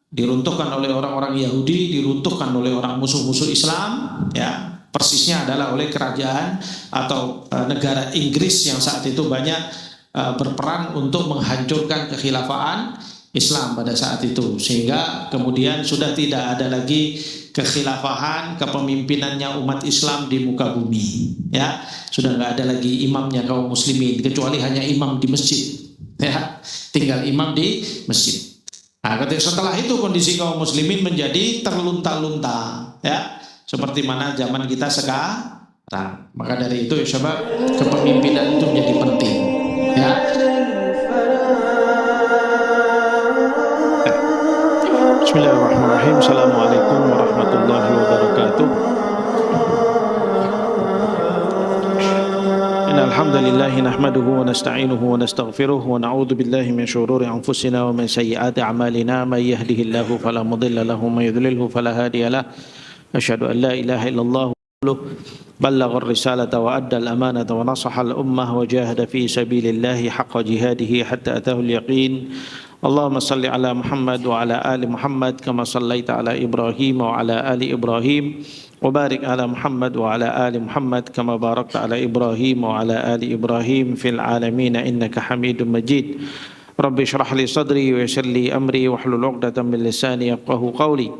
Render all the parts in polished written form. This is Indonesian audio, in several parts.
diruntuhkan oleh orang-orang Yahudi, diruntuhkan oleh orang musuh-musuh Islam, ya. Persisnya adalah oleh kerajaan atau negara Inggris yang saat itu banyak berperan untuk menghancurkan kekhilafahan Islam pada saat itu, sehingga kemudian sudah tidak ada lagi kekhilafahan, kepemimpinannya umat Islam di muka bumi, ya. Sudah nggak ada lagi imamnya kaum muslimin, kecuali hanya imam di masjid, ya. Tinggal imam di masjid. Nah, setelah itu kondisi kaum muslimin menjadi terlunta-lunta, ya, seperti mana zaman kita sekarang. Maka dari itu ya sebab kepemimpinan itu menjadi penting, ya. Bismillahirrahmanirrahim. Assalamualaikum warahmatullahi wabarakatuh. Innal hamdalillah nahmaduhu wa nasta'inuhu wa nastaghfiruh wa na'udzu billahi min shururi anfusina wa min sayyiati a'malina may yahdihillahu fala mudilla lahu wa may yudlilhu fala hadiya lahu. Asyhadu an la ilaha illallah ballagha ar-risalata wa adda al-amanata wa nasaha al-ummah wa jahada fi sabilillahi haqqa jihadihi hatta atahu al-yaqin. Allahumma salli ala Muhammad wa ala ali Muhammad kama sallaita ala Ibrahim wa ala ali Ibrahim wa barik ala Muhammad wa ala ali Muhammad kama barakta ala Ibrahim wa ala ali Ibrahim fil alamin innaka Hamidum Majid. Rabbi shrah li sadri wa yassir li amri wahlul 'uqdatam min lisani yafqahu qawli.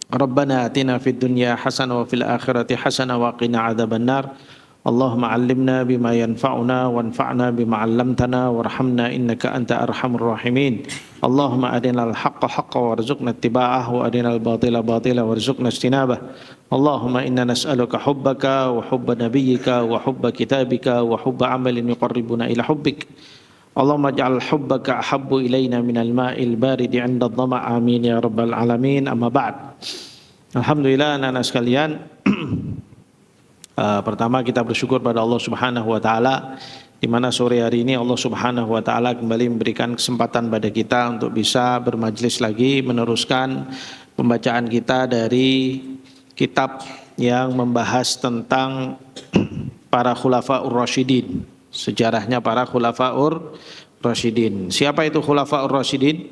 Rabbana atina fid dunya hasanah wa fil akhirati hasanah wa qina adzabannar. Allahumma 'allimna bima yanfa'una wanfa'na bima 'allamtana warhamna innaka anta arhamur rahimin. Allahumma arinal haqqa haqqan warzuqna ittiba'ah wa arinal batila batila warzuqna ijtinabah. Allahumma inna nas'aluka hubbaka wa hubba nabiyyika wa hubba kitabika wa hubba 'amalin yuqarribuna ila hubbik. Allahumma ij'al hubbaka ahabbu ilaina minal ma'il baridi 'inda adh-dhama' amin ya rabbal alamin. Amma ba'd. Alhamdulillah anak-anak sekalian. Pertama kita bersyukur pada Allah Subhanahu wa taala di mana sore hari ini Allah Subhanahu wa taala kembali memberikan kesempatan pada kita untuk bisa bermajlis lagi meneruskan pembacaan kita dari kitab yang membahas tentang para khulafaur rasyidin, sejarahnya para khulafaur rasyidin. Siapa itu khulafaur rasyidin?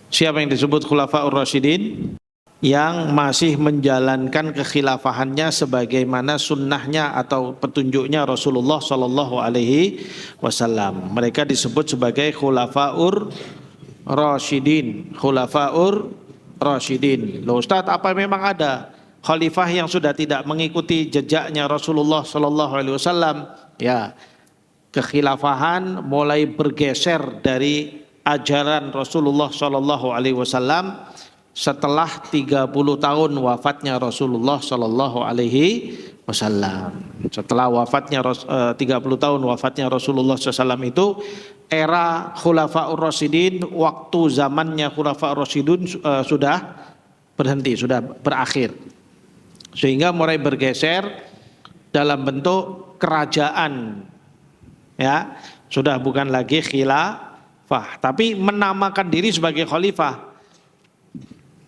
Siapa yang disebut khulafaur rasyidin? Yang masih menjalankan kekhilafahannya sebagaimana sunnahnya atau petunjuknya Rasulullah Shallallahu Alaihi Wasallam. Mereka disebut sebagai khulafaur rasyidin. Khulafaur rasyidin. Loh Ustaz, apa memang ada khalifah yang sudah tidak mengikuti jejaknya Rasulullah Shallallahu Alaihi Wasallam? Ya, kekhilafahan mulai bergeser dari ajaran Rasulullah Shallallahu Alaihi Wasallam setelah 30 tahun wafatnya Rasulullah Sallallahu Alaihi Wasallam. Setelah wafatnya 30 tahun wafatnya Rasulullah SAW itu era Khulafaur Rasyidin, waktu zamannya Khulafaur Rasyidun sudah berhenti, sudah berakhir. Sehingga mulai bergeser dalam bentuk kerajaan. Ya, sudah bukan lagi khilafah, tapi menamakan diri sebagai khalifah.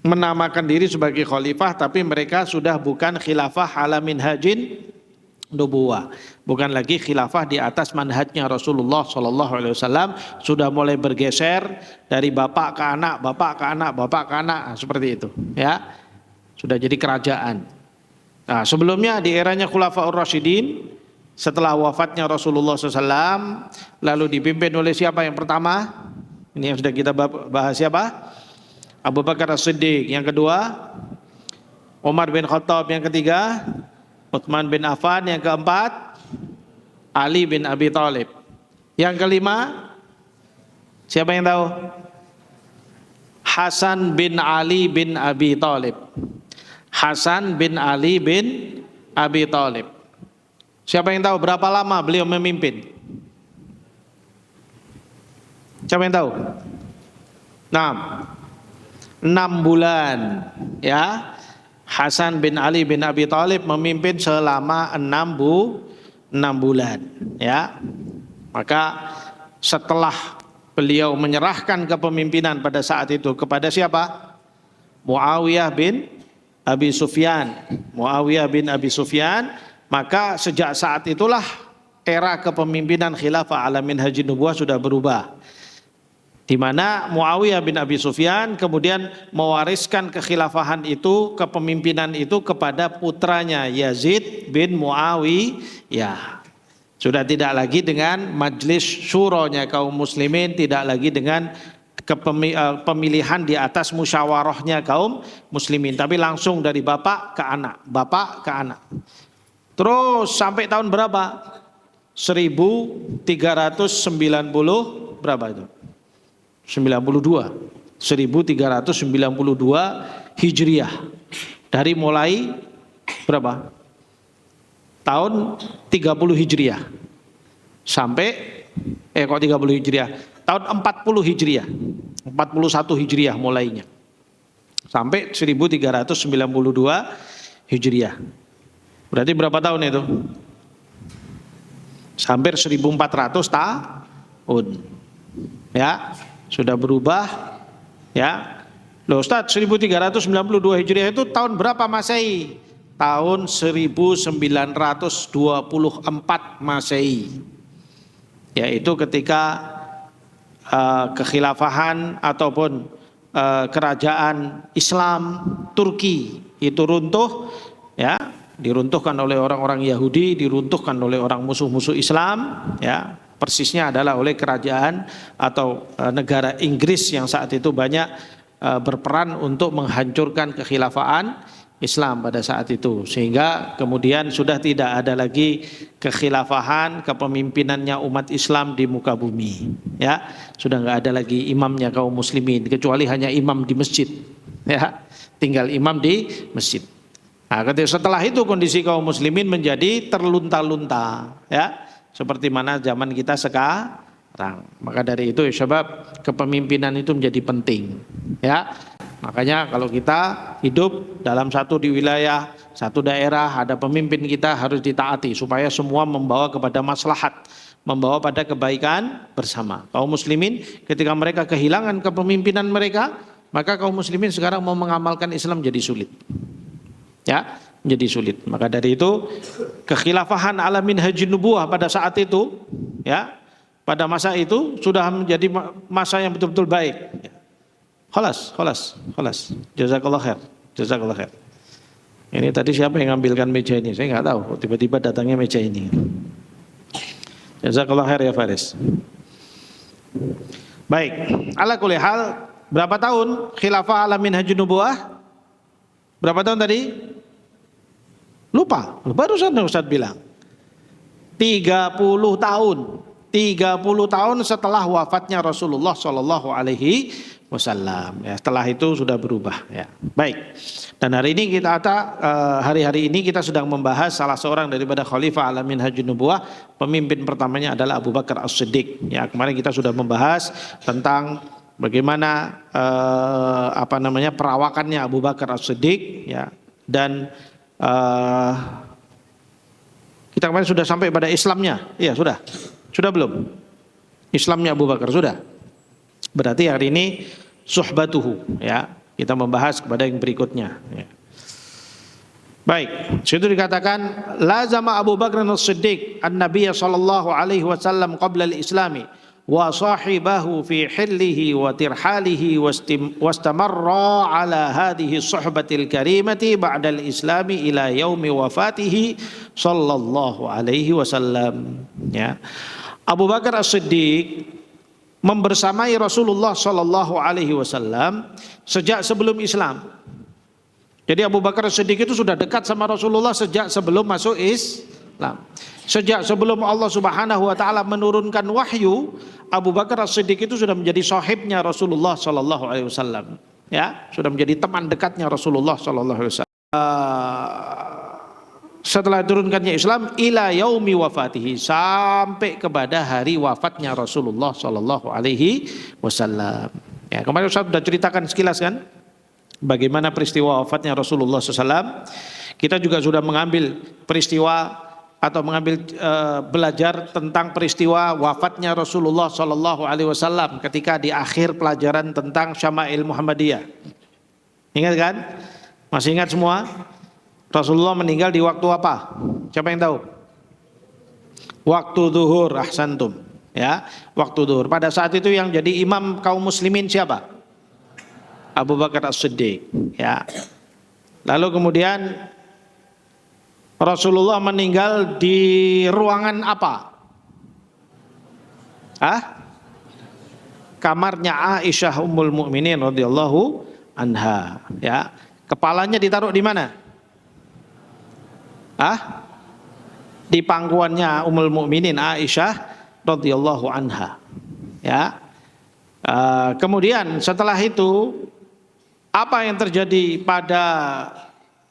Menamakan diri sebagai khalifah, tapi mereka sudah bukan khilafah ala minhajin nubuwah, bukan lagi khilafah di atas manhajnya Rasulullah Sallallahu Alaihi Wasallam. Sudah mulai bergeser dari bapak ke anak, bapak ke anak, bapak ke anak, seperti itu. Ya, sudah jadi kerajaan. Nah, sebelumnya di eranya Khulafaur Rasyidin, setelah wafatnya Rasulullah SAW, lalu dipimpin oleh siapa yang pertama? Ini yang sudah kita bahas, siapa? Abu Bakar As-Siddiq. Yang kedua Umar bin Khattab. Yang ketiga Utsman bin Affan. Yang keempat Ali bin Abi Thalib. Yang kelima siapa yang tahu? Hasan bin Ali bin Abi Thalib. Hasan bin Ali bin Abi Thalib. Siapa yang tahu berapa lama beliau memimpin? Siapa yang tahu? 6 bulan, ya. Hasan bin Ali bin Abi Thalib memimpin selama 6 bulan, ya. Maka setelah beliau menyerahkan kepemimpinan pada saat itu kepada siapa? Muawiyah bin Abi Sufyan. Muawiyah bin Abi Sufyan, maka sejak saat itulah era kepemimpinan khilafah ala minhajin nubuwah sudah berubah. di mana Muawiyah bin Abi Sufyan kemudian mewariskan kekhilafahan itu, kepemimpinan itu kepada putranya Yazid bin Muawiyah. Sudah tidak lagi dengan majelis syuronya kaum muslimin, tidak lagi dengan pemilihan di atas musyawarahnya kaum muslimin, tapi langsung dari bapak ke anak. Terus sampai tahun berapa? 1390 berapa itu? 1392 Hijriah. Dari mulai berapa? Tahun 30 Hijriah sampai kok 30 Hijriah? Tahun 40 Hijriah. 41 Hijriah mulainya. Sampai 1392 Hijriah. Berarti berapa tahun itu? Hampir 1400 tahun. Ya, sudah berubah ya. Loh Ustaz, 1392 Hijriah itu tahun berapa Masehi? Tahun 1924 Masehi. Yaitu ketika kekhilafahan ataupun kerajaan Islam Turki itu runtuh ya, diruntuhkan oleh orang-orang Yahudi, diruntuhkan oleh orang musuh-musuh Islam ya. Persisnya adalah oleh kerajaan atau negara Inggris yang saat itu banyak berperan untuk menghancurkan kekhilafaan Islam pada saat itu, sehingga kemudian sudah tidak ada lagi kekhilafahan, kepemimpinannya umat Islam di muka bumi ya. Sudah nggak ada lagi imamnya kaum muslimin, kecuali hanya imam di masjid ya, tinggal imam di masjid. Nah, setelah itu kondisi kaum muslimin menjadi terlunta-lunta ya, seperti mana zaman kita sekarang. Maka dari itu sebab kepemimpinan itu menjadi penting ya. Makanya kalau kita hidup dalam satu di wilayah, satu daerah, ada pemimpin kita harus ditaati supaya semua membawa kepada maslahat, membawa pada kebaikan bersama. Kaum muslimin ketika mereka kehilangan kepemimpinan mereka, maka kaum muslimin sekarang mau mengamalkan Islam jadi sulit. Ya, menjadi sulit. Maka dari itu kekhilafahan ala minhajin nubuwah pada saat itu ya, pada masa itu sudah menjadi masa yang betul-betul baik. Khalas. Jazakallah khair. Ini tadi siapa yang ngambilkan meja ini? Saya nggak tahu. Tiba-tiba datangnya meja ini. Jazakallah khair ya Faris. Baik. Ala kulli hal, berapa tahun khilafah ala minhajun nubuwah? Berapa tahun tadi? Lupa. Barusan Ustaz bilang. 30 tahun. 30 tahun setelah wafatnya Rasulullah Shallallahu Alaihi Wasallam. Ya, setelah itu sudah berubah. Ya. Baik. Dan hari ini hari-hari ini kita sedang membahas salah seorang daripada Khalifah ala minhajun nubuwah. Pemimpin pertamanya adalah Abu Bakar As-Siddiq. Ya, kemarin kita sudah membahas tentang bagaimana perawakannya Abu Bakar As-Siddiq. Ya, dan kita kemarin sudah sampai pada Islamnya. Iya sudah. Sudah belum? Islamnya Abu Bakar sudah. Berarti hari ini suhbatuhu ya. Kita membahas kepada yang berikutnya ya. Baik, situ dikatakan lazama Abu Bakar As-Siddiq an-Nabiy sallallahu alaihi wasallam qabla al-Islami wa sahibahu fi hillihi wa tirhalihi wastamarra ala hadhihi suhbatil karimati ba'da al-Islami ila yaumi wafatihi sallallahu alaihi wasallam ya. Abu Bakar As-Siddiq membersamai Rasulullah Shallallahu Alaihi Wasallam sejak sebelum Islam. Jadi Abu Bakar As-Siddiq itu sudah dekat sama Rasulullah sejak sebelum masuk Islam. Sejak sebelum Allah Subhanahu Wa Taala menurunkan wahyu, Abu Bakar As-Siddiq itu sudah menjadi sahibnya Rasulullah Shallallahu Alaihi Wasallam. Ya, sudah menjadi teman dekatnya Rasulullah Shallallahu Alaihi Wasallam. Setelah turunkannya Islam ila yaumi wafatihi, sampai kepada hari wafatnya Rasulullah sallallahu alaihi wasallam. Ya, kemarin Ustaz sudah ceritakan sekilas kan bagaimana peristiwa wafatnya Rasulullah SAW. Kita juga sudah mengambil peristiwa atau belajar tentang peristiwa wafatnya Rasulullah sallallahu alaihi wasallam ketika di akhir pelajaran tentang Syama'il Muhammadiyah. Ingat kan? Masih ingat semua? Rasulullah meninggal di waktu apa? Siapa yang tahu? Waktu zuhur, ahsantum. ya, waktu zuhur. Pada saat itu yang jadi imam kaum muslimin siapa? Abu Bakar As-Siddiq, ya. Lalu kemudian Rasulullah meninggal di ruangan apa? Kamarnya Aisyah Ummul Mukminin radhiyallahu anha, ya. Kepalanya ditaruh di mana? Di pangkuannya Ummul Mukminin Aisyah radhiyallahu anha, ya. Kemudian setelah itu apa yang terjadi pada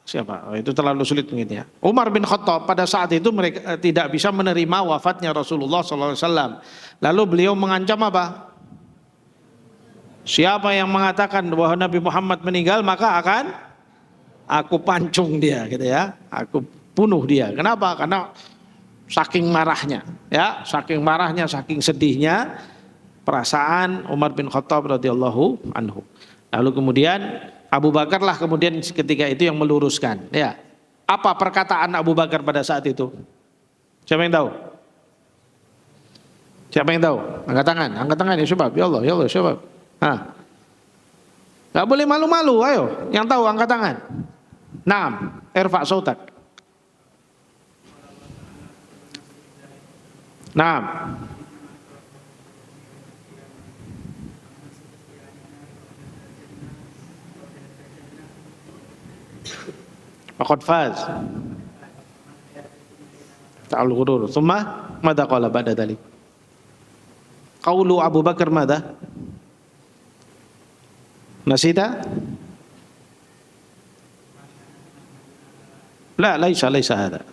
siapa? Itu terlalu sulit mungkin, ya. Umar bin Khattab pada saat itu mereka tidak bisa menerima wafatnya Rasulullah SAW. Lalu beliau mengancam apa? Siapa yang mengatakan bahwa Nabi Muhammad meninggal maka akan aku pancung dia, gitu ya. Aku bunuh dia. Kenapa? Karena saking marahnya, ya, saking marahnya, saking sedihnya perasaan Umar bin Khattab radhiyallahu anhu. Lalu kemudian Abu Bakar lah kemudian ketika itu yang meluruskan, ya. Apa perkataan Abu Bakar pada saat itu? Siapa yang tahu? Siapa yang tahu? Angkat tangan ya syabab. Ya Allah syabab. Gak boleh malu-malu, ayo. Yang tahu angkat tangan. Naam, irfa' sautak. Naam. Faqad faz. Ta'al ghurur. Tsumma madza qala ba'da dzalik? Qaulu Abu Bakar madza? Nasita? La, laisa hada.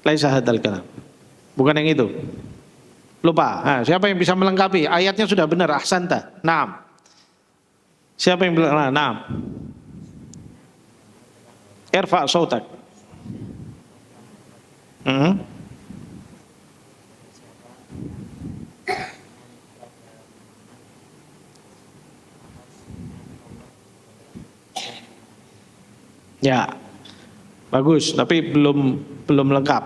Laisa hadal kalam. Bukan yang itu. Lupa. Siapa yang bisa melengkapi? Ayatnya sudah benar. Ahsanta. Naam. Siapa yang bilang? Naam. Irfa' sautak. Ya, bagus, tapi belum lengkap.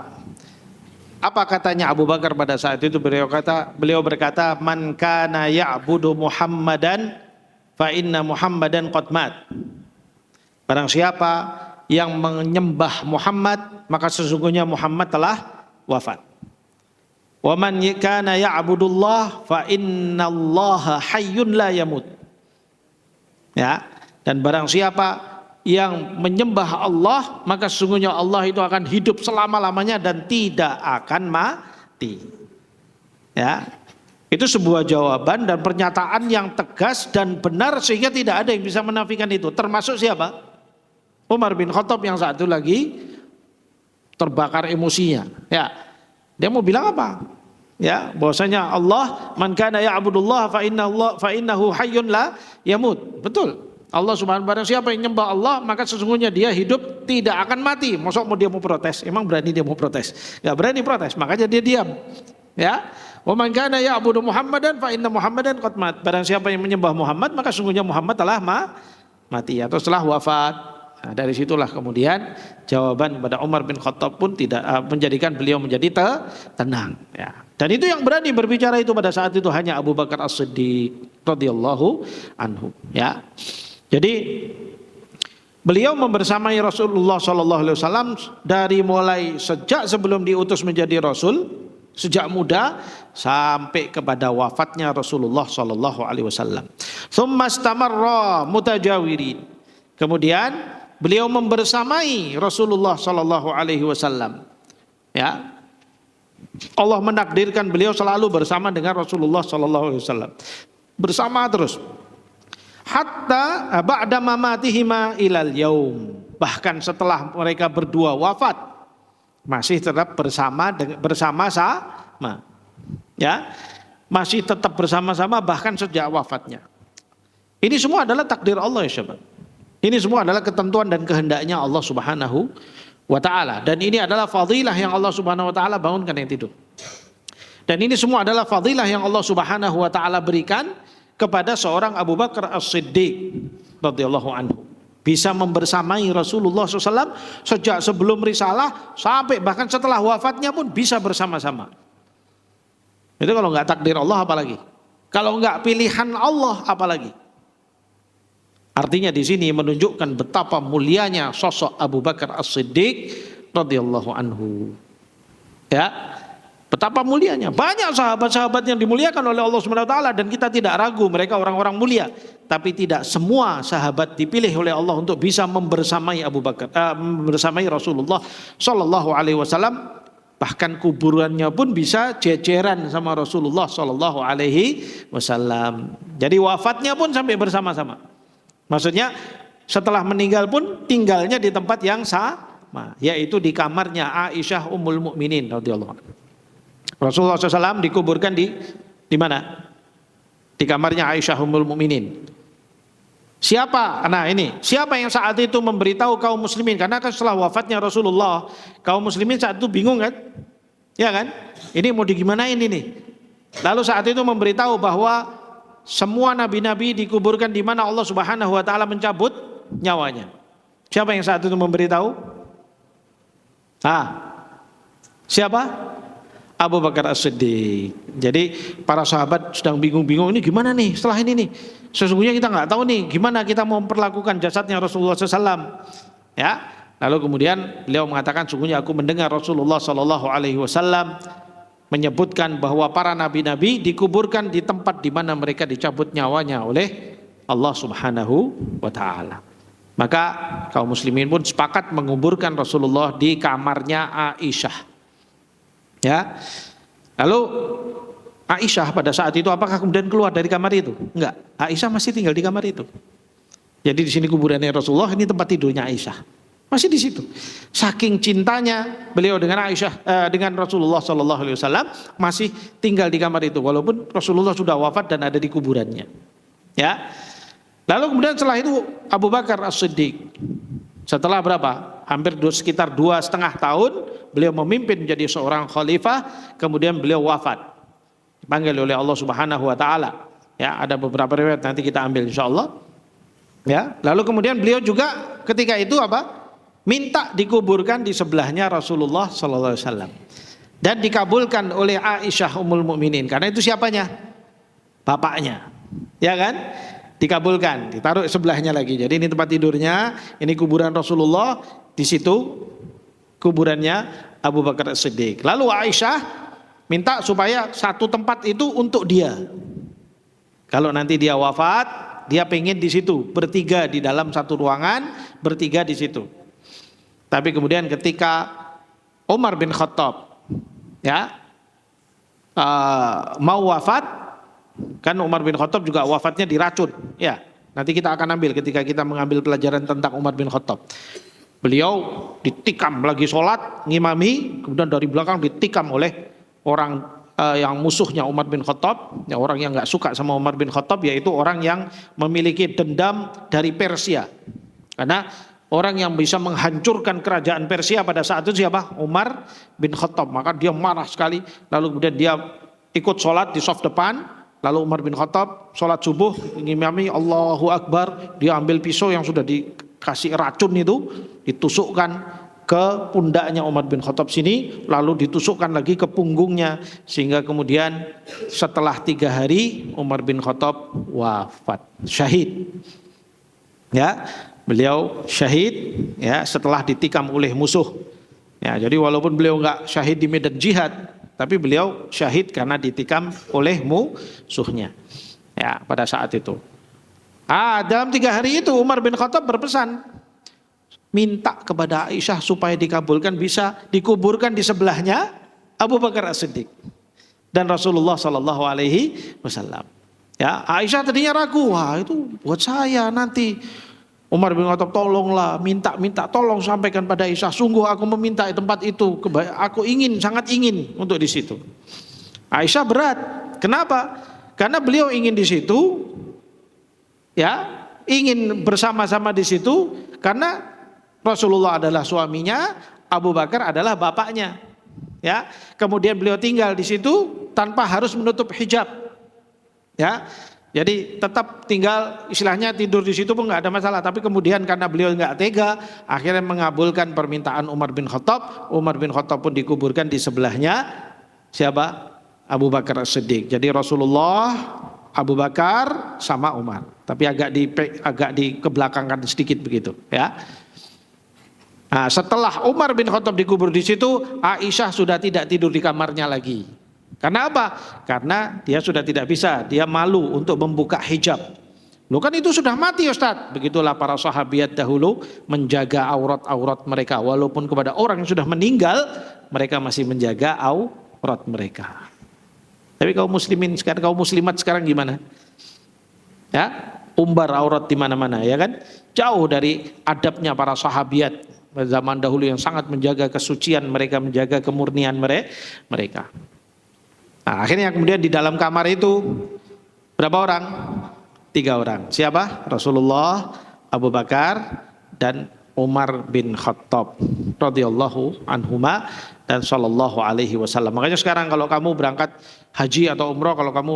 Apa katanya Abu Bakar pada saat itu? Beliau berkata, man kana ya'budu Muhammadan fa inna Muhammadan qad mat. Barang siapa yang menyembah Muhammad, maka sesungguhnya Muhammad telah wafat. Wa man kana ya'budullah fa innallaha hayyun la yamut. Ya, dan barang siapa yang menyembah Allah, maka sesungguhnya Allah itu akan hidup selama-lamanya dan tidak akan mati. Ya, itu sebuah jawaban dan pernyataan yang tegas dan benar sehingga tidak ada yang bisa menafikan itu. Termasuk siapa? Umar bin Khattab yang saat itu lagi terbakar emosinya. Ya, dia mau bilang apa? Ya, bahwasanya Allah, man kana ya'budullah fa innahu hayyun la yamut. Betul. Allah Subhanahu wa taala, siapa yang nyembah Allah maka sesungguhnya dia hidup tidak akan mati. Masa mau dia mau protes? Emang berani dia mau protes? Enggak berani protes, makanya dia diam. Ya. Wa man kana ya'budu Muhammadan fa inna Muhammadan qad mat. Barang siapa yang menyembah Muhammad maka sesungguhnya Muhammad telah mati atau setelah wafat. Nah, dari situlah kemudian jawaban kepada Umar bin Khattab pun tidak menjadikan beliau menjadi tenang, ya. Dan itu yang berani berbicara itu pada saat itu hanya Abu Bakar As-Siddiq radhiyallahu anhu, ya. Jadi beliau membersamai Rasulullah SAW dari mulai sejak sebelum diutus menjadi Rasul, sejak muda sampai kepada wafatnya Rasulullah SAW. Tsumma istamarra mutajawirin. Kemudian beliau membersamai Rasulullah SAW. Ya, Allah menakdirkan beliau selalu bersama dengan Rasulullah SAW. Bersama terus. Hatta ba'da mamatihima ilal yaum, bahkan setelah mereka berdua wafat masih tetap bersama-sama, ya, masih tetap bersama-sama bahkan sejak wafatnya. Ini semua adalah takdir Allah, ya sahabat. Ini semua adalah ketentuan dan kehendaknya Allah Subhanahu wa taala, dan ini adalah fadilah yang Allah Subhanahu wa taala bangunkan yang tidur. Dan ini semua adalah fadilah yang Allah Subhanahu wa taala berikan kepada seorang Abu Bakar As-Siddiq radhiyallahu anhu, bisa membersamai Rasulullah SAW sejak sebelum risalah sampai bahkan setelah wafatnya pun bisa bersama-sama. Itu kalau nggak takdir Allah apalagi? Kalau nggak pilihan Allah apalagi? Artinya di sini menunjukkan betapa mulianya sosok Abu Bakar As-Siddiq radhiyallahu anhu. Ya, betapa mulianya. Banyak sahabat-sahabat yang dimuliakan oleh Allah Subhanahu wa taala dan kita tidak ragu mereka orang-orang mulia. Tapi tidak semua sahabat dipilih oleh Allah untuk bisa membersamai Abu Bakar, membersamai Rasulullah sallallahu alaihi wasallam. Bahkan kuburannya pun bisa jejeran sama Rasulullah sallallahu alaihi wasallam. Jadi wafatnya pun sampai bersama-sama. Maksudnya setelah meninggal pun tinggalnya di tempat yang sama, yaitu di kamarnya Aisyah Ummul Mukminin radhiyallahu anha. Rasulullah SAW dikuburkan di mana? Di kamarnya Aisyah Ummul Mukminin. Siapa? Nah ini, siapa yang saat itu memberitahu kaum muslimin? Karena kan setelah wafatnya Rasulullah, kaum muslimin saat itu bingung kan? Ya kan? Ini mau digimanain ini? Lalu saat itu memberitahu bahwa semua nabi-nabi dikuburkan di mana Allah Subhanahu wa taala mencabut nyawanya. Siapa yang saat itu memberitahu? Siapa? Abu Bakar As-Siddiq. Jadi para sahabat sedang bingung-bingung, ini gimana nih setelah ini nih? Sesungguhnya kita nggak tahu nih gimana kita mau memperlakukan jasadnya Rasulullah SAW. Ya, lalu kemudian beliau mengatakan, sungguhnya aku mendengar Rasulullah Sallallahu Alaihi Wasallam menyebutkan bahwa para nabi-nabi dikuburkan di tempat di mana mereka dicabut nyawanya oleh Allah Subhanahu wa taala. Maka kaum muslimin pun sepakat menguburkan Rasulullah di kamarnya Aisyah. Ya. Lalu Aisyah pada saat itu apakah kemudian keluar dari kamar itu? Enggak. Aisyah masih tinggal di kamar itu. Jadi di sini kuburannya Rasulullah, ini tempat tidurnya Aisyah. Masih di situ. Saking cintanya beliau dengan Aisyah, dengan Rasulullah Sallallahu Alaihi Wasallam, masih tinggal di kamar itu walaupun Rasulullah sudah wafat dan ada di kuburannya. Ya. Lalu kemudian setelah itu Abu Bakar As-Siddiq, setelah berapa? Hampir sekitar 2,5 tahun beliau memimpin menjadi seorang khalifah, kemudian beliau wafat. Dipanggil oleh Allah Subhanahu wa taala. Ya, ada beberapa riwayat nanti kita ambil insyaallah. Ya, lalu kemudian beliau juga ketika itu apa? Minta dikuburkan di sebelahnya Rasulullah sallallahu alaihi wasallam. Dan dikabulkan oleh Aisyah Ummul Mukminin. Karena itu siapanya? Bapaknya. Ya kan? Dikabulkan, ditaruh sebelahnya lagi. Jadi ini tempat tidurnya, ini kuburan Rasulullah, di situ kuburannya Abu Bakar As-Siddiq. Lalu Aisyah minta supaya satu tempat itu untuk dia. Kalau nanti dia wafat, dia pengen di situ, bertiga di dalam satu ruangan, bertiga di situ. Tapi kemudian ketika Umar bin Khattab mau wafat, kan Umar bin Khattab juga wafatnya diracun. Ya, nanti kita akan ambil ketika kita mengambil pelajaran tentang Umar bin Khattab. Beliau ditikam lagi sholat, ngimami, kemudian dari belakang ditikam oleh orang yang musuhnya Umar bin Khattab, ya, orang yang nggak suka sama Umar bin Khattab, yaitu orang yang memiliki dendam dari Persia. Karena orang yang bisa menghancurkan kerajaan Persia pada saat itu siapa? Umar bin Khattab. Maka dia marah sekali. Lalu kemudian dia ikut sholat di saf depan. Lalu Umar bin Khattab sholat subuh, ngimami Allahu Akbar. Dia ambil pisau yang sudah dikasih racun itu, ditusukkan ke pundaknya Umar bin Khattab sini, lalu ditusukkan lagi ke punggungnya, sehingga kemudian setelah 3 hari Umar bin Khattab wafat, syahid. Ya, beliau syahid ya setelah ditikam oleh musuh. Ya, jadi walaupun beliau enggak syahid di medan jihad, tapi beliau syahid karena ditikam oleh musuhnya. Ya, pada saat itu. Dalam 3 hari itu Umar bin Khattab berpesan, minta kepada Aisyah supaya dikabulkan bisa dikuburkan di sebelahnya Abu Bakar As-Siddiq dan Rasulullah Sallallahu Alaihi Wasallam. Ya, Aisyah tadinya ragu, wah itu buat saya nanti. Umar bin Khattab, tolonglah, minta tolong sampaikan pada Aisyah, sungguh aku meminta tempat itu, aku sangat ingin untuk di situ. Aisyah berat, kenapa? Karena beliau ingin di situ, ya, ingin bersama-sama di situ, karena Rasulullah adalah suaminya, Abu Bakar adalah bapaknya. Ya, kemudian beliau tinggal di situ tanpa harus menutup hijab. Ya, jadi tetap tinggal, istilahnya tidur di situ pun nggak ada masalah. Tapi kemudian karena beliau nggak tega, akhirnya mengabulkan permintaan Umar bin Khattab. Umar bin Khattab pun dikuburkan di sebelahnya siapa? Abu Bakar As-Siddiq. Jadi Rasulullah, Abu Bakar sama Umar. Tapi agak dikebelakangkan sedikit begitu, ya. Nah, setelah Umar bin Khattab dikubur di situ, Aisyah sudah tidak tidur di kamarnya lagi. Karena apa? Karena dia sudah tidak bisa, dia malu untuk membuka hijab. Loh kan itu sudah mati Ustaz. Begitulah para sahabiat dahulu menjaga aurat-aurat mereka. Walaupun kepada orang yang sudah meninggal, mereka masih menjaga aurat mereka. Tapi kaum muslimin sekarang, kaum muslimat sekarang gimana? Ya, umbar aurat di mana-mana, ya kan? Jauh dari adabnya para sahabiat zaman dahulu yang sangat menjaga kesucian mereka, menjaga kemurnian mereka. Nah, akhirnya kemudian di dalam kamar itu berapa orang? 3 orang. Siapa? Rasulullah, Abu Bakar, dan Umar bin Khattab radhiyallahu anhuma dan sallallahu alaihi wasallam. Makanya sekarang kalau kamu berangkat haji atau umroh, kalau kamu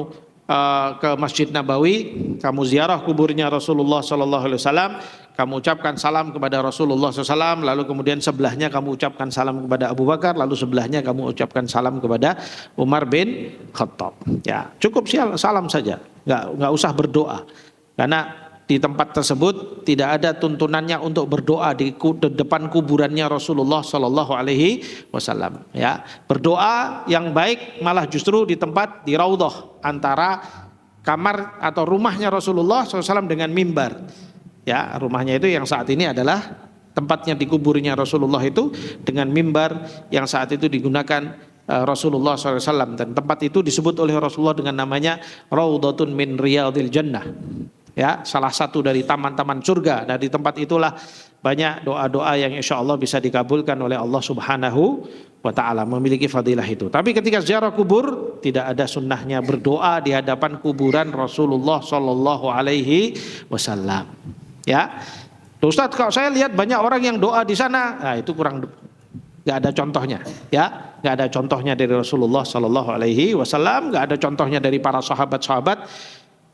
ke Masjid Nabawi, kamu ziarah kuburnya Rasulullah sallallahu alaihi wasallam, kamu ucapkan salam kepada Rasulullah SAW, lalu kemudian sebelahnya kamu ucapkan salam kepada Abu Bakar, lalu sebelahnya kamu ucapkan salam kepada Umar bin Khattab. Ya, cukup salam saja, nggak usah berdoa, karena di tempat tersebut tidak ada tuntunannya untuk berdoa di depan kuburannya Rasulullah Sallallahu Alaihi Wasallam. Ya, berdoa yang baik malah justru di tempat di raudhah antara kamar atau rumahnya Rasulullah SAW dengan mimbar. Ya, rumahnya itu yang saat ini adalah tempatnya dikuburnya Rasulullah itu dengan mimbar yang saat itu digunakan Rasulullah SAW, dan tempat itu disebut oleh Rasulullah dengan namanya Raudhatun min Riyadil Jannah. Ya, salah satu dari taman-taman surga. Nah, di tempat itulah banyak doa-doa yang insya Allah bisa dikabulkan oleh Allah Subhanahu wa ta'ala, memiliki fadilah itu. Tapi ketika ziarah kubur tidak ada sunnahnya berdoa di hadapan kuburan Rasulullah Sallallahu Alaihi Wasallam. Ya, Ustaz, kalau saya lihat banyak orang yang doa di sana, nah itu kurang, nggak ada contohnya. Ya, nggak ada contohnya dari Rasulullah Sallallahu Alaihi Wasallam, nggak ada contohnya dari para sahabat-sahabat.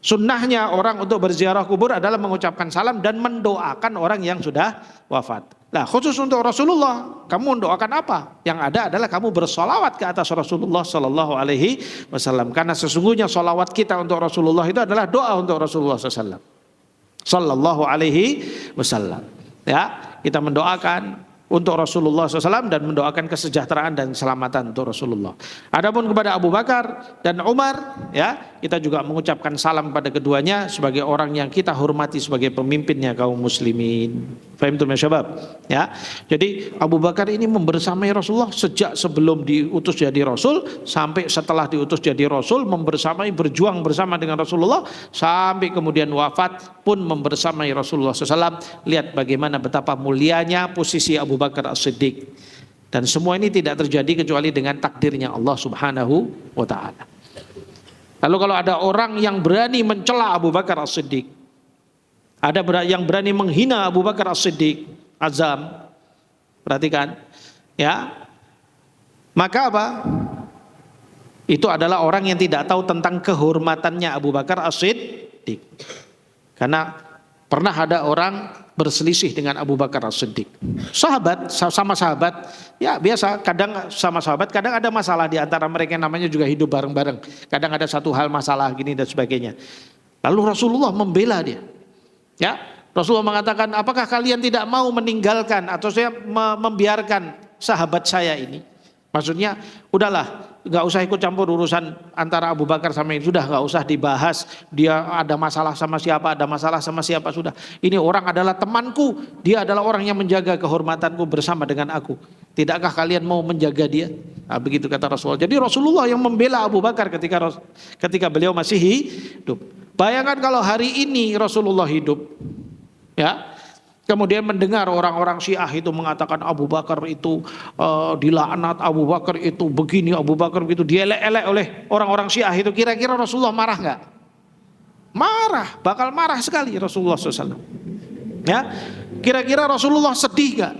Sunnahnya orang untuk berziarah kubur adalah mengucapkan salam dan mendoakan orang yang sudah wafat. Nah, khusus untuk Rasulullah, kamu mendoakan apa? Yang ada adalah kamu bersolawat ke atas Rasulullah Sallallahu Alaihi Wasallam. Karena sesungguhnya solawat kita untuk Rasulullah itu adalah doa untuk Rasulullah Sallallahu Alaihi Wasallam. Ya, kita mendoakan untuk Rasulullah SAW dan mendoakan kesejahteraan dan keselamatan untuk Rasulullah. Adapun kepada Abu Bakar dan Umar, ya, kita juga mengucapkan salam pada keduanya sebagai orang yang kita hormati sebagai pemimpinnya kaum muslimin. Fahimtum ya syabab? Ya. Jadi Abu Bakar ini membersamai Rasulullah sejak sebelum diutus jadi Rasul sampai setelah diutus jadi Rasul, membersamai, berjuang bersama dengan Rasulullah sampai kemudian wafat pun membersamai Rasulullah SAW. Lihat bagaimana betapa mulianya posisi Abu Bakar As-Siddiq. Dan semua ini tidak terjadi kecuali dengan takdirnya Allah Subhanahu wa ta'ala. Lalu kalau ada orang yang berani mencela Abu Bakar As-Siddiq, ada yang berani menghina Abu Bakar As-Siddiq, azam, perhatikan, ya, maka apa? Itu adalah orang yang tidak tahu tentang kehormatannya Abu Bakar As-Siddiq. Karena pernah ada orang berselisih dengan Abu Bakar As-Siddiq. Sahabat, sama sahabat, ya biasa, kadang sama sahabat, kadang ada masalah di antara mereka, yang namanya juga hidup bareng-bareng. Kadang ada satu hal masalah gini dan sebagainya. Lalu Rasulullah membela dia. Ya, Rasulullah mengatakan, apakah kalian tidak mau meninggalkan atau saya membiarkan sahabat saya ini? Maksudnya, udahlah, nggak usah ikut campur urusan antara Abu Bakar sama ini, sudah nggak usah dibahas. Dia ada masalah sama siapa, ada masalah sama siapa, sudah. Ini orang adalah temanku, dia adalah orang yang menjaga kehormatanku bersama dengan aku. Tidakkah kalian mau menjaga dia? Nah, begitu kata Rasulullah. Jadi Rasulullah yang membela Abu Bakar ketika beliau masih hidup. Bayangkan kalau hari ini Rasulullah hidup, ya. Kemudian mendengar orang-orang Syiah itu mengatakan Abu Bakar itu dilaknat, Abu Bakar itu begini, Abu Bakar begitu, dielek-elek oleh orang-orang Syiah itu. Kira-kira Rasulullah marah nggak? Marah, bakal marah sekali Rasulullah SAW. Ya, kira-kira Rasulullah sedih nggak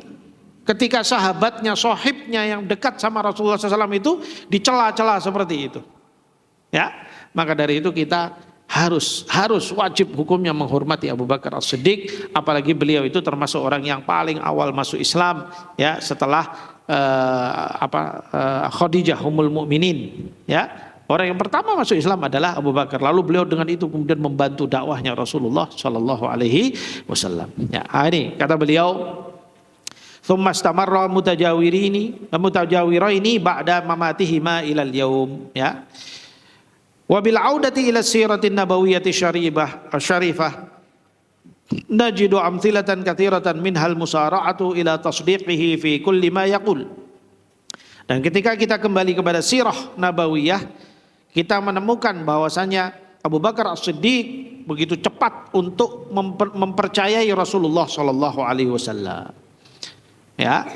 ketika sahabatnya, sohibnya yang dekat sama Rasulullah SAW itu dicela-cela seperti itu? Ya, maka dari itu kita harus wajib hukumnya menghormati Abu Bakar As-Siddiq, apalagi beliau itu termasuk orang yang paling awal masuk Islam, ya, setelah Khadijah Ummul Mukminin, ya. Orang yang pertama masuk Islam adalah Abu Bakar. Lalu beliau dengan itu kemudian membantu dakwahnya Rasulullah Shallallahu Alaihi Wasallam. Ya, ini kata beliau, "Tsumma istamarra mutajawiraini ba'da mamatihima ilal yaum." Ya. Wa bil audati ila siratin nabawiyyati syarifah najidu amthilatan katsiratan minhal musara'atu ila tasdiqihi fi kulli ma yaqul. Dan ketika kita kembali kepada sirah nabawiyah, kita menemukan bahwasanya Abu Bakar As-Siddiq begitu cepat untuk mempercayai Rasulullah Shallallahu Alaihi Wasallam. Ya,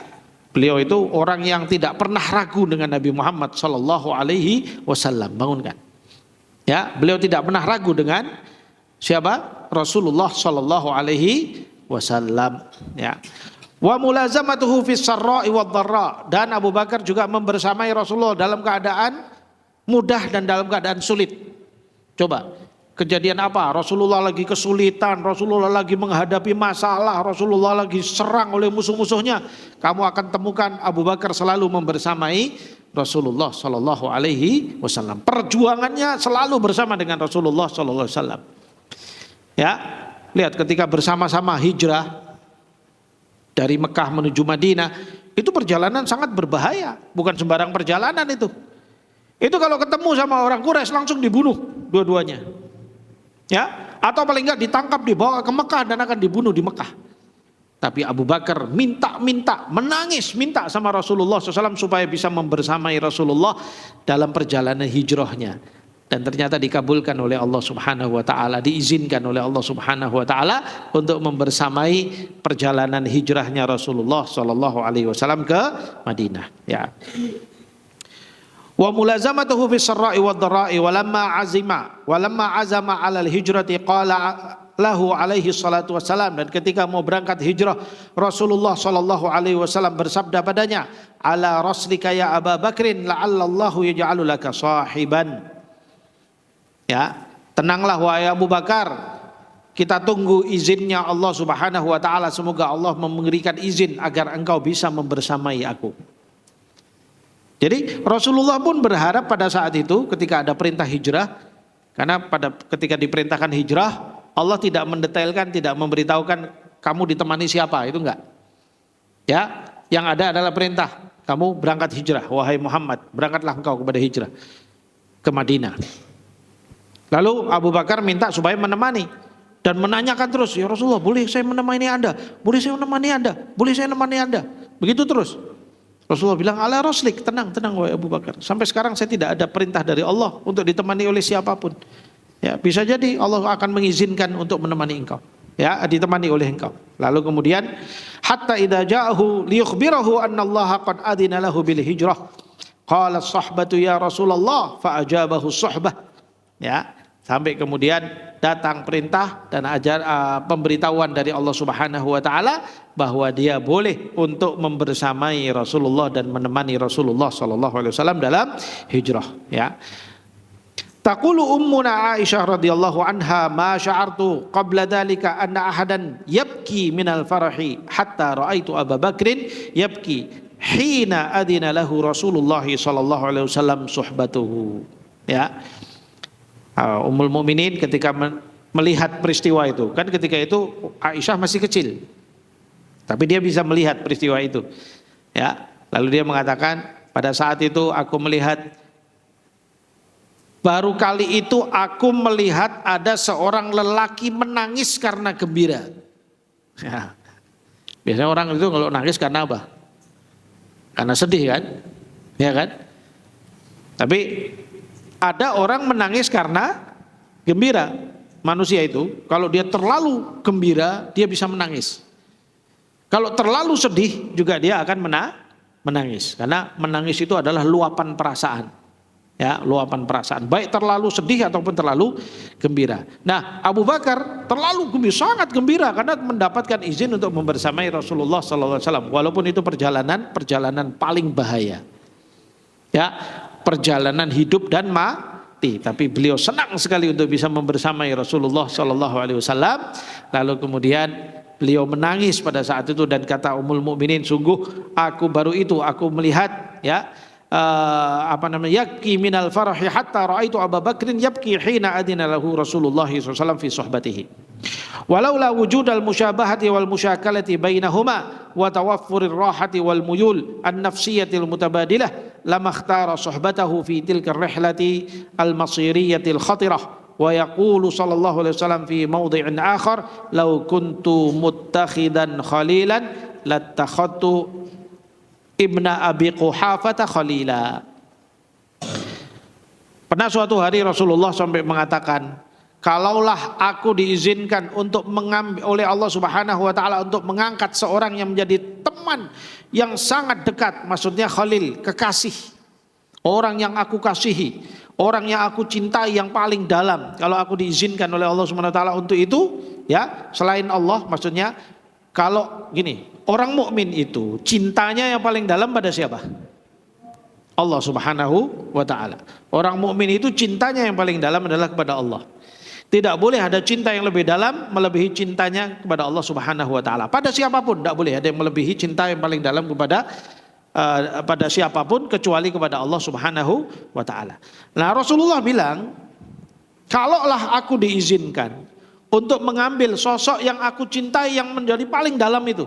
beliau itu orang yang tidak pernah ragu dengan Nabi Muhammad Shallallahu Alaihi Wasallam. Bangunkan. Ya, beliau tidak pernah ragu dengan siapa? Rasulullah Shallallahu Alaihi Wasallam. Ya. Wa mulazamatuhu fis sarra'i wad dharra, dan Abu Bakar juga membersamai Rasulullah dalam keadaan mudah dan dalam keadaan sulit. Coba, kejadian apa? Rasulullah lagi kesulitan, Rasulullah lagi menghadapi masalah, Rasulullah lagi serang oleh musuh-musuhnya. Kamu akan temukan Abu Bakar selalu membersamai Rasulullah Shallallahu Alaihi Wasallam. Perjuangannya selalu bersama dengan Rasulullah Shallallahu Alaihi Wasallam. Ya, lihat ketika bersama-sama hijrah dari Mekah menuju Madinah, itu perjalanan sangat berbahaya, bukan sembarang perjalanan itu. Itu kalau ketemu sama orang Quraisy langsung dibunuh dua-duanya. Ya, atau paling enggak ditangkap dibawa ke Mekah dan akan dibunuh di Mekah. Tapi Abu Bakar menangis minta sama Rasulullah SAW supaya bisa membersamai Rasulullah dalam perjalanan hijrahnya. Dan ternyata dikabulkan oleh Allah Subhanahu wa taala, diizinkan oleh Allah Subhanahu wa taala untuk membersamai perjalanan hijrahnya Rasulullah sallallahu alaihi wasallam ke Madinah, ya. Wa mulazamatuhu fis sarra'i wad dharra'i walamma azama 'ala al-hijrati qala lahu alaihi salatu wassalam, dan ketika mau berangkat hijrah Rasulullah sallallahu alaihi wasallam bersabda padanya, ala raslika ya Abu Bakrin la'allallahu yaj'alu laka sahiban. Ya, tenanglah wahai Abu Bakar, kita tunggu izinnya Allah Subhanahu wa taala, semoga Allah memberikan izin agar engkau bisa membersamai aku. Jadi Rasulullah pun berharap pada saat itu ketika ada perintah hijrah, karena ketika diperintahkan hijrah Allah tidak mendetailkan, tidak memberitahukan kamu ditemani siapa, itu enggak. Ya, yang ada adalah perintah, kamu berangkat hijrah, wahai Muhammad, berangkatlah engkau kepada hijrah ke Madinah. Lalu Abu Bakar minta supaya menemani dan menanyakan terus, ya Rasulullah, boleh saya menemani Anda? Boleh saya menemani Anda? Boleh saya menemani Anda? Begitu terus. Rasulullah bilang, ala raslik, tenang wahai Abu Bakar. Sampai sekarang saya tidak ada perintah dari Allah untuk ditemani oleh siapapun. Ya, bisa jadi Allah akan mengizinkan untuk menemani engkau. Ya, ditemani oleh engkau. Lalu kemudian hatta idza ja'ahu liyukhbirahu anna Allah qad adina lahu bil hijrah. Qala as-sahbatu ya Rasulullah fa ajabahu as-sahbah. Ya, sampai kemudian datang perintah dan pemberitahuan dari Allah Subhanahu wa taala bahwa dia boleh untuk membersamai Rasulullah dan menemani Rasulullah sallallahu alaihi wasallam dalam hijrah, ya. Taqulu ummuna Aisyah radhiyallahu anha ma sya'artu qabla dhalika anna ahadan yabki minal farahi hatta ra'aitu Abu Bakrin yabki hina adina lahu Rasulullah sallallahu alaihi wasallam suhbatuhu. Ya. Ummul Mukminin ketika melihat peristiwa itu, kan ketika itu Aisyah masih kecil, tapi dia bisa melihat peristiwa itu, ya. Lalu dia mengatakan, pada saat itu aku melihat, baru kali itu aku melihat ada seorang lelaki menangis karena gembira. Ya. Biasanya orang itu kalau nangis karena apa? Karena sedih kan, ya kan? Tapi ada orang menangis karena gembira. Manusia itu kalau dia terlalu gembira dia bisa menangis. Kalau terlalu sedih juga dia akan menangis. Karena menangis itu adalah luapan perasaan. Ya, luapan perasaan. Baik terlalu sedih ataupun terlalu gembira. Nah, Abu Bakar terlalu gembira, sangat gembira karena mendapatkan izin untuk membersamai Rasulullah SAW. Walaupun itu perjalanan paling bahaya. Ya, perjalanan hidup dan mati, tapi beliau senang sekali untuk bisa membersamai Rasulullah sallallahu alaihi wasallam. Lalu kemudian beliau menangis pada saat itu dan kata Ummul Mukminin, sungguh aku baru itu aku melihat, ya, yabki minal farahi hatta ra'aitu Abu Bakrin yabki hina adina lahu Rasulullah SAW fi suhbatihi. Walaula wujudal musyabahati wal musyakalati bainahuma wa tawaffurir rahati wal muyul an-nafsiyatil mutabadilah lama ikhtara suhbatahu fi tilka rihlati al-masiriyatil khatirah. Wa yaqulu sallallahu alaihi wasallam fi mawdhi'in akhar law kuntu muttakhidan khalilan lattakhadtu ibna Abi Quhafata khalila. Pernah suatu hari Rasulullah sampai mengatakan, kalaulah aku diizinkan untuk mengambil oleh Allah Subhanahu wa taala untuk mengangkat seorang yang menjadi teman yang sangat dekat, maksudnya khalil, kekasih, orang yang aku kasihi, orang yang aku cintai yang paling dalam, kalau aku diizinkan oleh Allah Subhanahu wa taala untuk itu, ya, selain Allah, maksudnya kalau gini, orang mukmin itu cintanya yang paling dalam pada siapa? Allah Subhanahu wa taala. Orang mukmin itu cintanya yang paling dalam adalah kepada Allah. Tidak boleh ada cinta yang lebih dalam melebihi cintanya kepada Allah Subhanahu wa taala. Pada siapapun tidak boleh ada yang melebihi cinta yang paling dalam kepada pada siapapun kecuali kepada Allah Subhanahu wa taala. Nah, Rasulullah bilang, kalaulah aku diizinkan untuk mengambil sosok yang aku cintai yang menjadi paling dalam itu,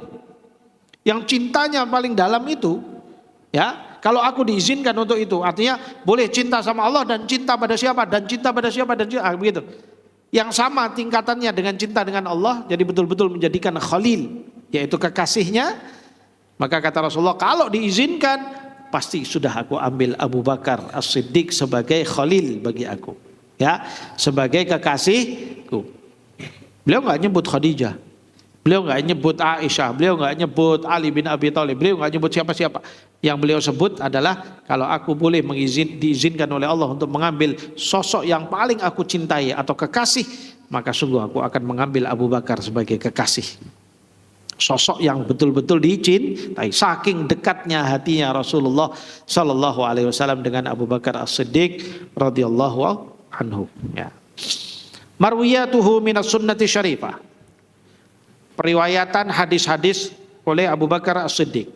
yang cintanya paling dalam itu, ya, kalau aku diizinkan untuk itu, artinya boleh cinta sama Allah dan cinta pada siapa, dan cinta pada siapa, dan cinta, begitu. Yang sama tingkatannya dengan cinta dengan Allah, jadi betul-betul menjadikan khalil, yaitu kekasihnya. Maka kata Rasulullah, kalau diizinkan pasti sudah aku ambil Abu Bakar As-Siddiq sebagai khalil bagi aku, ya, sebagai kekasihku. Beliau nggak nyebut Khadijah, beliau nggak nyebut Aisyah, beliau nggak nyebut Ali bin Abi Thalib, beliau nggak nyebut siapa-siapa. Yang beliau sebut adalah, kalau aku boleh diizinkan oleh Allah untuk mengambil sosok yang paling aku cintai atau kekasih, maka sungguh aku akan mengambil Abu Bakar sebagai kekasih. Sosok yang betul-betul dicintai, saking dekatnya hatinya Rasulullah Sallallahu Alaihi Wasallam dengan Abu Bakar As-Siddiq radhiyallahu anhu. Ya. Marwiyatuhu minas sunnati syarifah. Periwayatan hadis-hadis oleh Abu Bakar As-Siddiq.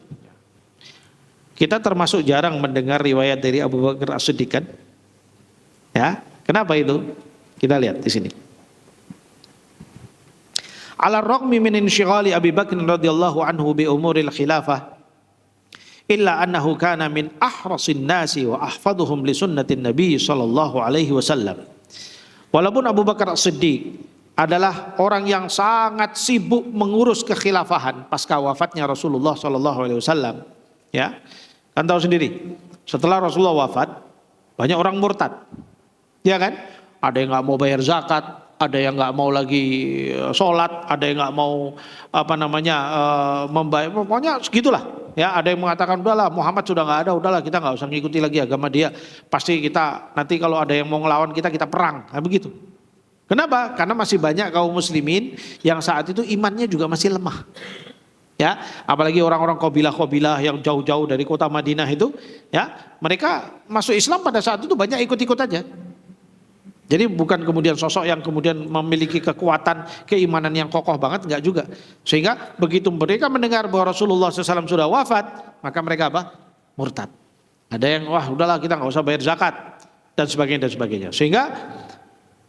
Kita termasuk jarang mendengar riwayat dari Abu Bakar As-Siddiq, kan? Ya, kenapa itu? Kita lihat di sini. Ala raqmi min insyighali Abi Bakr radhiyallahu anhu bi umuril khilafah illa annahu kana min ahrasin nasi wa ahfaduhum li sunnatin nabi sallallahu alaihi wasallam. Walaupun Abu Bakar As-Siddiq adalah orang yang sangat sibuk mengurus kekhilafahan pasca wafatnya Rasulullah sallallahu alaihi wasallam, ya. Kan tahu sendiri, setelah Rasulullah wafat banyak orang murtad, ya kan? Ada yang nggak mau bayar zakat, ada yang nggak mau lagi sholat, ada yang nggak mau membayar, pokoknya segitulah. Ya, ada yang mengatakan udahlah Muhammad sudah nggak ada, udahlah kita nggak usah ngikuti lagi agama dia. Pasti kita nanti kalau ada yang mau ngelawan kita perang, nah, begitu. Kenapa? Karena masih banyak kaum muslimin yang saat itu imannya juga masih lemah. Ya, apalagi orang-orang qabilah-qabilah yang jauh-jauh dari kota Madinah itu, ya, mereka masuk Islam pada saat itu banyak ikut-ikut aja. Jadi bukan kemudian sosok yang kemudian memiliki kekuatan keimanan yang kokoh banget, enggak juga. Sehingga begitu mereka mendengar bahwa Rasulullah SAW sudah wafat, maka mereka apa? Murtad. Ada yang wah udahlah kita nggak usah bayar zakat dan sebagainya dan sebagainya. Sehingga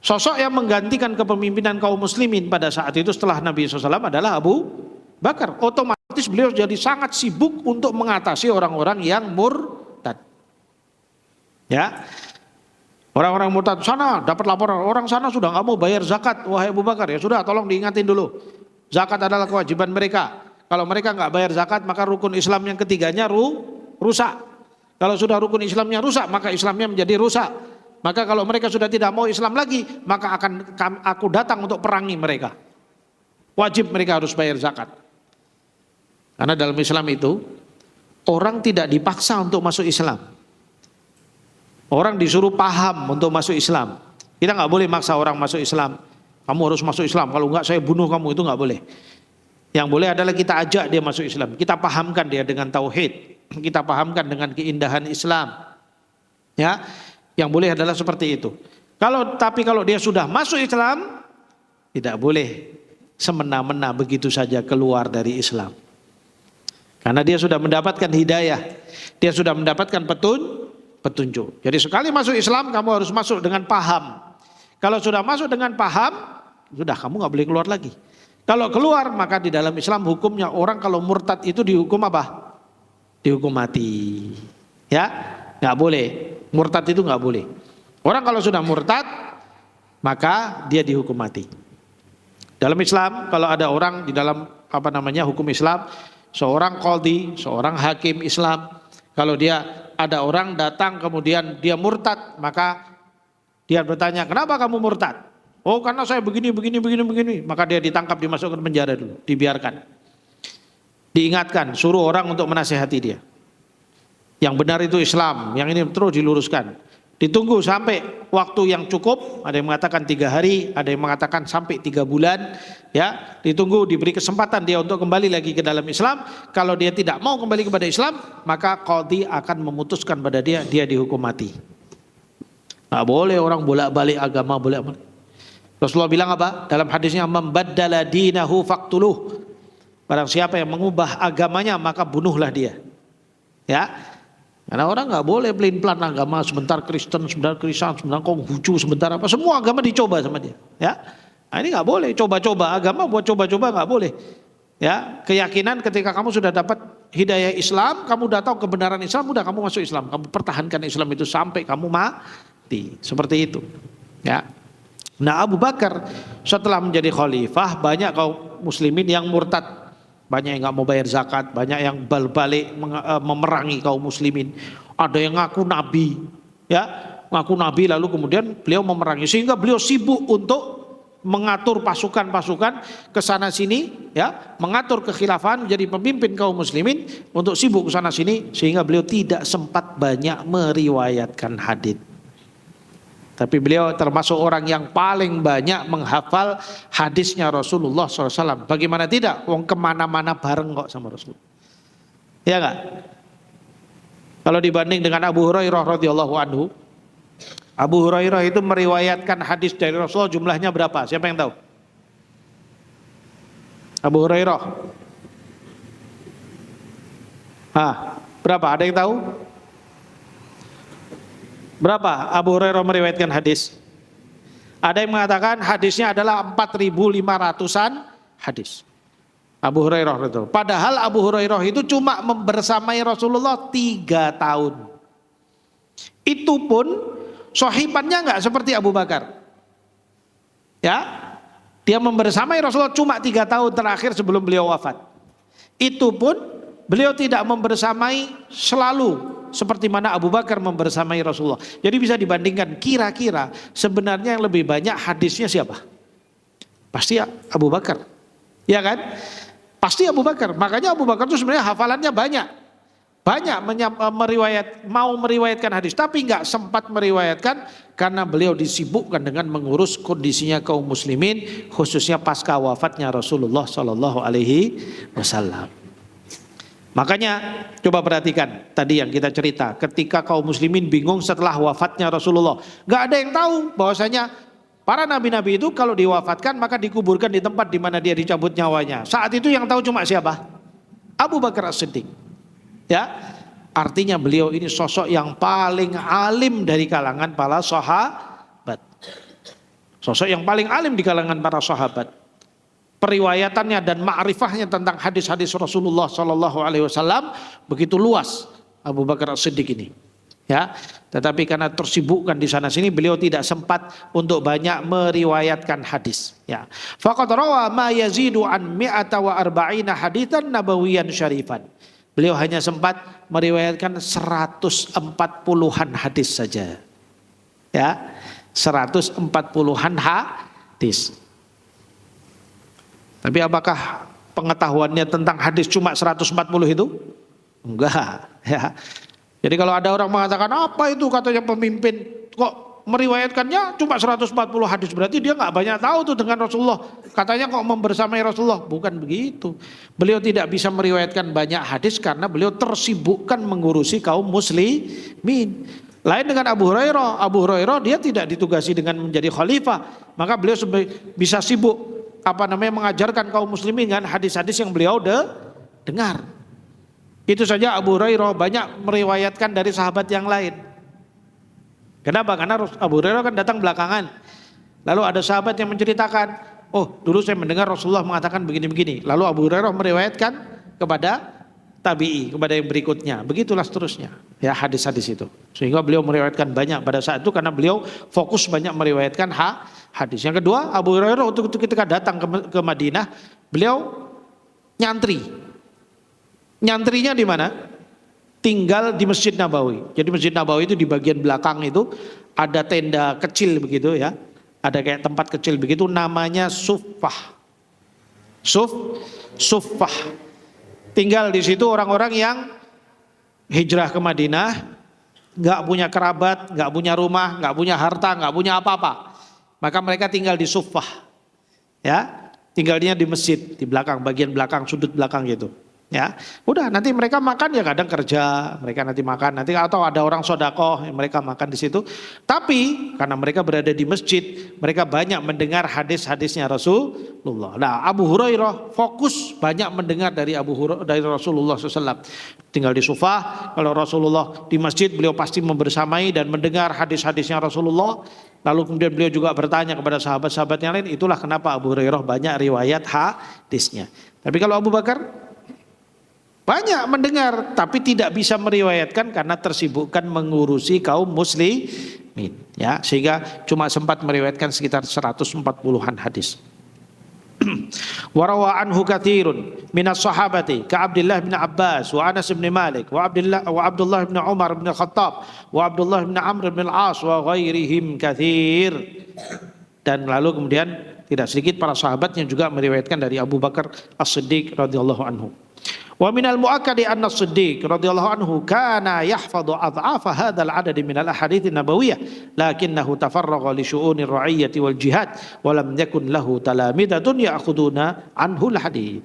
sosok yang menggantikan kepemimpinan kaum muslimin pada saat itu setelah Nabi SAW adalah Abu Bakar. Otomatis beliau jadi sangat sibuk untuk mengatasi orang-orang yang murtad. Ya. Orang-orang murtad sana dapat laporan, orang sana sudah nggak mau bayar zakat, wahai Abu Bakar, ya sudah tolong diingatin dulu. Zakat adalah kewajiban mereka. Kalau mereka nggak bayar zakat, maka rukun Islam yang ketiganya rusak. Kalau sudah rukun Islamnya rusak, maka Islamnya menjadi rusak. Maka kalau mereka sudah tidak mau Islam lagi, maka akan aku datang untuk perangi mereka. Wajib mereka harus bayar zakat. Karena dalam Islam itu orang tidak dipaksa untuk masuk Islam. Orang disuruh paham untuk masuk Islam. Kita nggak boleh maksa orang masuk Islam. Kamu harus masuk Islam, kalau enggak saya bunuh kamu, itu nggak boleh. Yang boleh adalah kita ajak dia masuk Islam. Kita pahamkan dia dengan tauhid. Kita pahamkan dengan keindahan Islam. Ya, yang boleh adalah seperti itu. Tapi kalau dia sudah masuk Islam, tidak boleh semena-mena begitu saja keluar dari Islam. Karena dia sudah mendapatkan hidayah, dia sudah mendapatkan petunjuk. Jadi sekali masuk Islam kamu harus masuk dengan paham. Kalau sudah masuk dengan paham, sudah kamu nggak boleh keluar lagi. Kalau keluar maka di dalam Islam hukumnya orang kalau murtad itu dihukum apa? Dihukum mati. Ya, nggak boleh. Murtad itu nggak boleh. Orang kalau sudah murtad maka dia dihukum mati. Dalam Islam kalau ada orang di dalam hukum Islam, seorang qadhi, seorang hakim Islam, kalau dia ada orang datang kemudian dia murtad, maka dia bertanya, kenapa kamu murtad? Oh karena saya begini. Maka dia ditangkap, dimasukkan penjara dulu, dibiarkan. Diingatkan, suruh orang untuk menasihati dia. Yang benar itu Islam, yang ini terus diluruskan. Ditunggu sampai waktu yang cukup, ada yang mengatakan 3 hari, ada yang mengatakan sampai 3 bulan. Ya, ditunggu, diberi kesempatan dia untuk kembali lagi ke dalam Islam. Kalau dia tidak mau kembali kepada Islam, maka qadhi akan memutuskan pada dia dihukum mati. Nggak boleh orang bolak-balik agama, bolak-balik. Rasulullah bilang apa? Dalam hadisnya, membaddala dinahu faqtuluh. Barang siapa yang mengubah agamanya maka bunuhlah dia. Ya. Karena orang nggak boleh pelin-pelan agama, sebentar Kristen, sebentar Konghucu, sebentar apa, semua agama dicoba sama dia. Ya. Nah, ini nggak boleh, coba-coba agama buat coba-coba nggak boleh. Ya, keyakinan ketika kamu sudah dapat hidayah Islam, kamu udah tahu kebenaran Islam, udah kamu masuk Islam, kamu pertahankan Islam itu sampai kamu mati, seperti itu. Ya. Nah, Abu Bakar setelah menjadi khalifah banyak kaum muslimin yang murtad, banyak yang nggak mau bayar zakat, banyak yang balik memerangi kaum muslimin, ada yang ngaku nabi, ya ngaku nabi lalu kemudian beliau memerangi, sehingga beliau sibuk untuk mengatur pasukan-pasukan ke sana sini, ya, mengatur kekhilafahan, menjadi pemimpin kaum muslimin untuk sibuk ke sana sini, sehingga beliau tidak sempat banyak meriwayatkan hadits. Tapi beliau termasuk orang yang paling banyak menghafal hadisnya Rasulullah SAW. Bagaimana tidak? Wong kemana-mana bareng kok sama Rasul. Ya enggak? Kalau dibanding dengan Abu Hurairah radhiyallahu anhu, Abu Hurairah itu meriwayatkan hadis dari Rasulullah jumlahnya berapa? Siapa yang tahu? Abu Hurairah. Berapa? Ada yang tahu? Berapa Abu Hurairah meriwayatkan hadis? Ada yang mengatakan hadisnya adalah 4.500-an hadis. Abu Hurairah itu. Padahal Abu Hurairah itu cuma membersamai Rasulullah 3 tahun. Itu pun sahibannya enggak seperti Abu Bakar. Ya, dia membersamai Rasulullah cuma 3 tahun terakhir sebelum beliau wafat. Itu pun beliau tidak membersamai selalu seperti mana Abu Bakar membersamai Rasulullah. Jadi bisa dibandingkan, kira-kira sebenarnya yang lebih banyak hadisnya siapa? Pasti Abu Bakar. Ya kan? Pasti Abu Bakar. Makanya Abu Bakar itu sebenarnya hafalannya banyak. Banyak mau meriwayatkan hadis, tapi nggak sempat meriwayatkan karena beliau disibukkan dengan mengurus kondisinya kaum muslimin, khususnya pasca wafatnya Rasulullah Shallallahu Alaihi Wasallam. Makanya coba perhatikan tadi yang kita cerita, ketika kaum muslimin bingung setelah wafatnya Rasulullah, nggak ada yang tahu bahwasanya para nabi-nabi itu kalau diwafatkan maka dikuburkan di tempat di mana dia dicabut nyawanya. Saat itu yang tahu cuma siapa? Abu Bakar As-Siddiq. Ya, artinya beliau ini sosok yang paling alim dari kalangan para sahabat. Sosok yang paling alim di kalangan para sahabat. Periwayatannya dan ma'rifahnya tentang hadis-hadis Rasulullah Sallallahu Alaihi Wasallam begitu luas Abu Bakar As-Siddiq ini. Ya, tetapi karena tersibukkan di sana sini beliau tidak sempat untuk banyak meriwayatkan hadis. Ya, faqad rawa ma yazidu an mi'ata wa arba'ina haditsan nabawiyan syarifan. Beliau hanya sempat meriwayatkan 140-an hadis saja. Ya, 140-an hadis. Tapi apakah pengetahuannya tentang hadis cuma 140 itu? Enggak, ya. Jadi kalau ada orang mengatakan apa itu katanya pemimpin kok meriwayatkannya cuma 140 hadis, berarti dia nggak banyak tahu tuh dengan Rasulullah. Katanya kok membersamai Rasulullah, bukan begitu. Beliau tidak bisa meriwayatkan banyak hadis karena beliau tersibukkan mengurusi kaum muslimin. Lain dengan Abu Hurairah. Abu Hurairah dia tidak ditugasi dengan menjadi khalifah, maka beliau bisa sibuk mengajarkan kaum muslimin dengan hadis-hadis yang beliau dengar. Itu saja Abu Hurairah banyak meriwayatkan dari sahabat yang lain. Kenapa? Karena Abu Hurairah kan datang belakangan. Lalu ada sahabat yang menceritakan, oh dulu saya mendengar Rasulullah mengatakan begini-begini. Lalu Abu Hurairah meriwayatkan kepada tabi'i, kepada yang berikutnya. Begitulah seterusnya. Ya, hadis-hadis itu. Sehingga beliau meriwayatkan banyak pada saat itu karena beliau fokus banyak meriwayatkan hadis. Yang kedua, Abu Hurairah untuk ketika datang ke Madinah, beliau nyantri. Nyantrinya di mana? Tinggal di Masjid Nabawi. Jadi Masjid Nabawi itu di bagian belakang itu ada tenda kecil begitu ya. Ada kayak tempat kecil begitu namanya Suffah. Suffah. Tinggal di situ orang-orang yang hijrah ke Madinah, nggak punya kerabat, nggak punya rumah, nggak punya harta, nggak punya apa-apa. Maka mereka tinggal di Suffah. Ya, tinggalnya di masjid di belakang, bagian belakang, sudut belakang gitu. Ya, udah nanti mereka makan ya kadang kerja, mereka nanti makan nanti atau ada orang sodakoh mereka makan di situ. Tapi karena mereka berada di masjid, mereka banyak mendengar hadis-hadisnya Rasulullah. Nah, Abu Hurairah fokus banyak mendengar dari dari Rasulullah SAW. Tinggal di Sufah, kalau Rasulullah di masjid beliau pasti membersamai dan mendengar hadis-hadisnya Rasulullah. Lalu kemudian beliau juga bertanya kepada sahabat-sahabat yang lain. Itulah kenapa Abu Hurairah banyak riwayat hadisnya. Tapi kalau Abu Bakar banyak mendengar tapi tidak bisa meriwayatkan karena tersibukkan mengurusi kaum muslimin ya, sehingga cuma sempat meriwayatkan sekitar 140-an hadis. Warawa anhu katsirun minas sahabati ka Abdullah bin Abbas wa Anas bin Malik wa Abdullah bin Umar bin Khattab wa Abdullah bin Amr bin Al-As wa ghairihim katsir. Dan lalu kemudian tidak sedikit para sahabat yang juga meriwayatkan dari Abu Bakar As-Siddiq radhiyallahu anhu. Wa minal muakkadi anna As-Siddiq radhiyallahu anhu kana yahfadhu adhafa hadzal adad min al-ahadits an-nabawiyyah lakinnahu tafarraga li syu'unir ra'iyyati wal jihad wa lam yakun lahu talamidatun ya'khuduna anhu al-hadits.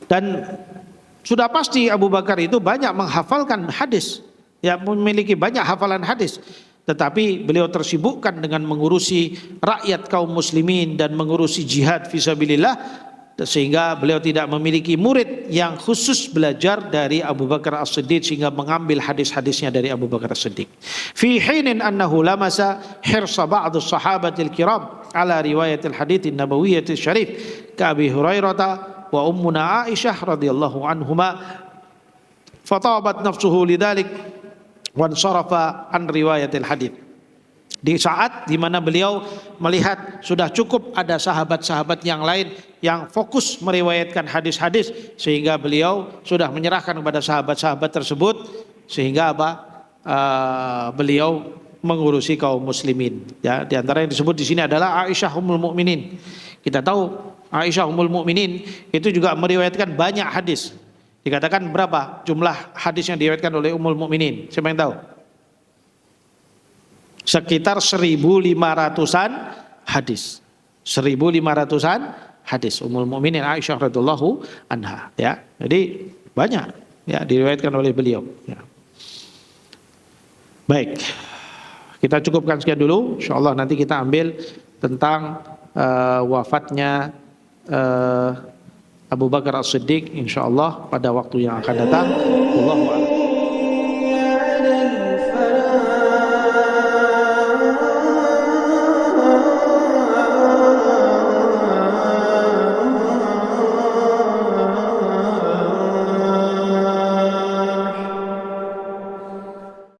Dan sudah pasti Abu Bakar itu banyak menghafalkan hadis, ya memiliki banyak hafalan hadis. Tetapi beliau tersibukkan dengan mengurusi rakyat kaum muslimin dan mengurusi jihad fisabilillah, sehingga beliau tidak memiliki murid yang khusus belajar dari Abu Bakar As-Siddiq sehingga mengambil hadis-hadisnya dari Abu Bakar As-Siddiq. Fi hinin annahu lamasa hirsa ba'd as-sahabatil kiram ala riwayatil hadits an-nabawiyyatis syarif ka Abi Hurairah wa ummuna Aisyah radhiyallahu anhuma fatabat nafsuhu lidzalik wa ansarafa an riwayatil hadits. Di saat di mana beliau melihat sudah cukup ada sahabat-sahabat yang lain yang fokus meriwayatkan hadis-hadis, sehingga beliau sudah menyerahkan kepada sahabat-sahabat tersebut, sehingga beliau mengurusi kaum muslimin. Ya, di antara yang disebut di sini adalah Aisyah Ummul Mukminin. Kita tahu Aisyah Ummul Mukminin itu juga meriwayatkan banyak hadis. Dikatakan berapa jumlah hadis yang diriwayatkan oleh Ummul Mukminin? Siapa yang tahu? Sekitar 1.500-an hadis. 1.500-an hadis Ummul Mukminin Aisyah radhiyallahu anha ya. Jadi banyak ya diriwayatkan oleh beliau ya. Baik. Kita cukupkan sekian dulu. Insyaallah nanti kita ambil tentang wafatnya Abu Bakar As-Siddiq insyaallah pada waktu yang akan datang. Wallahu a'lam.